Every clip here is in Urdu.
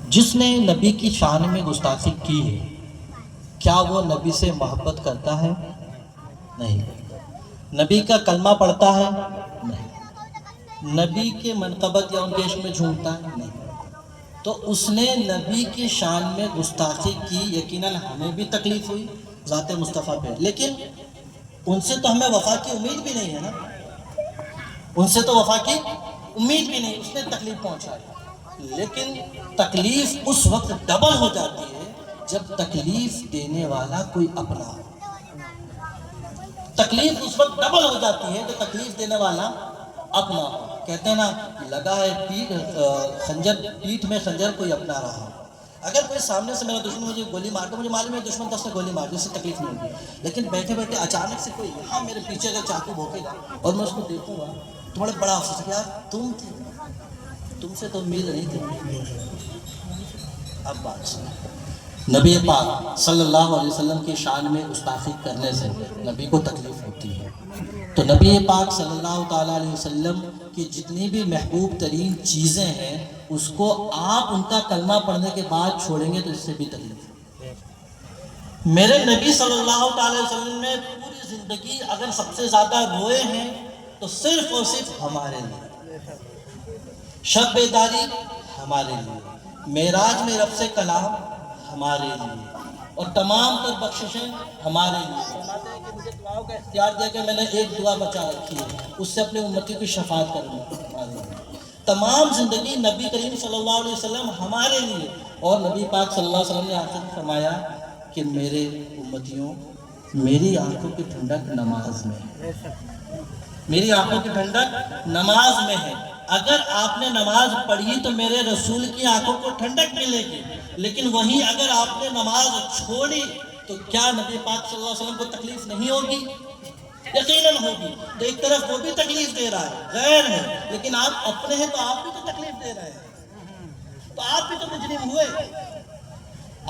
جس نے نبی کی شان میں گستاخی کی ہے، کیا وہ نبی سے محبت کرتا ہے؟ نہیں۔ نبی کا کلمہ پڑھتا ہے؟ نہیں۔ نبی کے منقبت یا ان کے عشق میں جھومتا ہے؟ نہیں۔ تو اس نے نبی کی شان میں گستاخی کی، یقیناً ہمیں بھی تکلیف ہوئی ذات مصطفیٰ پہ، لیکن ان سے تو ہمیں وفا کی امید بھی نہیں ہے نا، ان سے تو وفا کی امید بھی نہیں، اس نے تکلیف پہنچائی۔ لیکن تکلیف اس وقت ڈبل ہو جاتی ہے جب تکلیف دینے والا کوئی اپنا ہو۔ تکلیف اس وقت ڈبل ہو جاتی ہے جو تکلیف دینے والا اپنا ہو۔ کہتے ہیں نا، لگا ہے خنجر پیٹھ میں خنجر کوئی اپنا رہا ہو۔ اگر کوئی سامنے سے میرا دشمن مجھے گولی مار دے، مجھے معلوم ہے دشمن کا اس نے گولی مار دی، اس سے تکلیف نہیں ہوگی، لیکن بیٹھے بیٹھے اچانک سے کوئی یہاں میرے پیچھے اگر چاقو بھونکے گا اور میں اس کو دیکھوں گا تو بڑا بڑا افسوس ہے، یار تم سے تو امید نہیں تھی۔ اب بات سنیں، نبی پاک صلی اللہ علیہ وسلم کی شان میں گستاخی کرنے سے نبی کو تکلیف ہوتی ہے، تو نبی پاک صلی اللہ تعالیٰ علیہ وسلم کی جتنی بھی محبوب ترین چیزیں ہیں اس کو آپ ان کا کلمہ پڑھنے کے بعد چھوڑیں گے تو اس سے بھی تکلیف ہے۔ میرے نبی صلی اللہ تعالیٰ علیہ وسلم نے پوری زندگی اگر سب سے زیادہ روئے ہیں تو صرف اور صرف ہمارے لیے، شب بیداری ہمارے لیے، معراج میں رب سے کلام ہمارے لیے، اور تمام تر بخششیں ہمارے لیے۔ فرماتے ہیں کہ مجھے دعاؤں کا اختیار دیا کہ میں نے ایک دعا بچا رکھی ہے، اس سے اپنے امتی کی شفاعت کروں گا۔ تمام زندگی نبی کریم صلی اللہ علیہ وسلم ہمارے لیے، اور نبی پاک صلی اللہ علیہ وسلم نے آخر میں فرمایا کہ میرے امتیوں، میری آنکھوں کی ٹھنڈک نماز میں ہے، میری آنکھوں کی ٹھنڈک نماز میں ہے۔ اگر آپ نے نماز پڑھی تو میرے رسول کی آنکھوں کو ٹھنڈک ملے گی، لیکن وہیں اگر آپ نے نماز چھوڑی تو کیا نبی پاک صلی اللہ علیہ وسلم کو تکلیف نہیں ہوگی؟ یقیناً ہوگی۔ تو ایک طرف وہ بھی تکلیف دے رہا ہے، غیر ہے، لیکن آپ اپنے ہیں تو آپ بھی تو تکلیف دے رہے ہیں، تو آپ بھی تو مجرم ہوئے،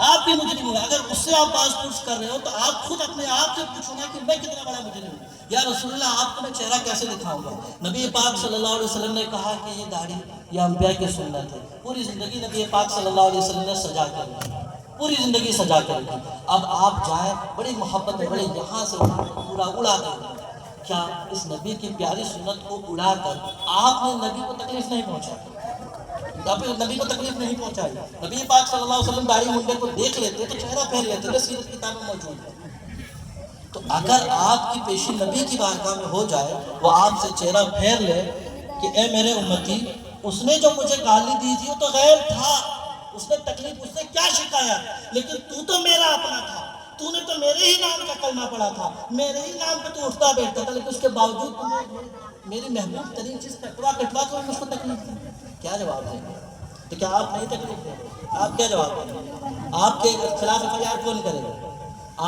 آپ بھی مجرم ہوئے۔ اگر اس سے آپ باز پرس کر رہے ہو تو آپ خود اپنے آپ سے پوچھو نا کہ میں کتنا بڑا مجرم ہوں۔ یا رسول اللہ، آپ کو میں چہرہ کیسے دکھاؤں گا؟ نبی پاک صلی اللہ علیہ وسلم نے کہا کہ یہ داڑھی یہ انبیاء کی سنت ہے۔ پوری زندگی نبی پاک صلی اللہ علیہ وسلم نے سجا کر رکھی، پوری زندگی سجا کر رکھی۔ اب آپ جائیں بڑی محبت ہے، بڑے یہاں سے پورا اڑا دیں، کیا اس نبی کی پیاری سنت کو اڑا کر آپ نے نبی کو تکلیف نہیں پہنچائی؟ نبی کو تکلیف نہیں پہنچائی۔ نبی پاک صلی اللہ علیہ وسلم داڑھی منڈے کو دیکھ لیتے تو چہرہ پھیر لیتے تھے، سیرت کتاب میں موجود ہے۔ تو اگر آپ کی پیشی نبی کی بارگاہ میں ہو جائے، وہ آپ سے چہرہ پھیر لے کہ اے میرے امتی، اس نے جو مجھے گالی دی تھی وہ تو غیر تھا، اس نے تکلیف، اس نے کیا شکایا، لیکن تو میرا اپنا تھا، تو نے تو میرے ہی نام کا کلمہ پڑھا تھا، میرے ہی نام پہ تو اٹھتا بیٹھتا تھا، لیکن اس کے باوجود تمہیں میری محبوب ترین چیز کٹوا کر مجھ کو تکلیف دی۔ کیا جواب دیں گے؟ تو کیا آپ نہیں تکلیف دیں گے؟ آپ کیا جواب دیں گے؟ آپ کے خلاف ایف آئی آر کون کرے گا؟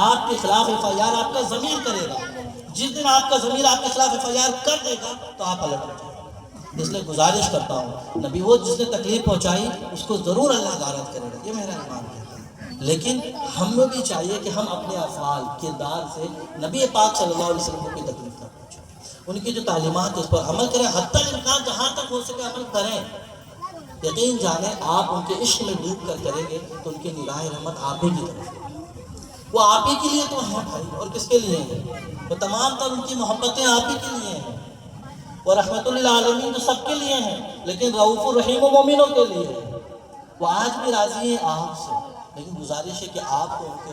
آپ کے خلاف ایف آئی آر آپ کا ضمیر کرے گا۔ جس دن آپ کا ضمیر آپ کے خلاف ایف آئی آر کر دے گا تو آپ الٹ ہو جائیں گے۔ اس لیے گزارش کرتا ہوں، نبی وہ جس نے تکلیف پہنچائی اس کو ضرور اللہ غارت کرے گا، یہ میرا ایمان ہے۔ لیکن ہمیں بھی چاہیے کہ ہم اپنے افعال کردار سے نبی پاک صلی اللہ علیہ وسلم کو کوئی تکلیف نہ پہنچائیں، ان کی جو تعلیمات اس پر عمل کریں، حتی الامکان جہاں تک ہو سکے عمل کریں۔ یقین جانیں آپ ان کے عشق میں ڈوب کر کریں گے تو ان کی نگاہ رحمت آپ ہی کی طرف ہے، وہ آپ ہی کے لیے تو ہیں بھائی، اور کس کے لیے ہیں؟ وہ تمام تر ان کی محبتیں آپ ہی کے لیے ہیں، وہ رحمت للعالمین تو سب کے لیے ہیں، لیکن رؤوف الرحیم و مومنوں کے لیے ہے۔ وہ آج بھی راضی ہیں آپ سے، لیکن گزارش ہے کہ آپ کو ان کے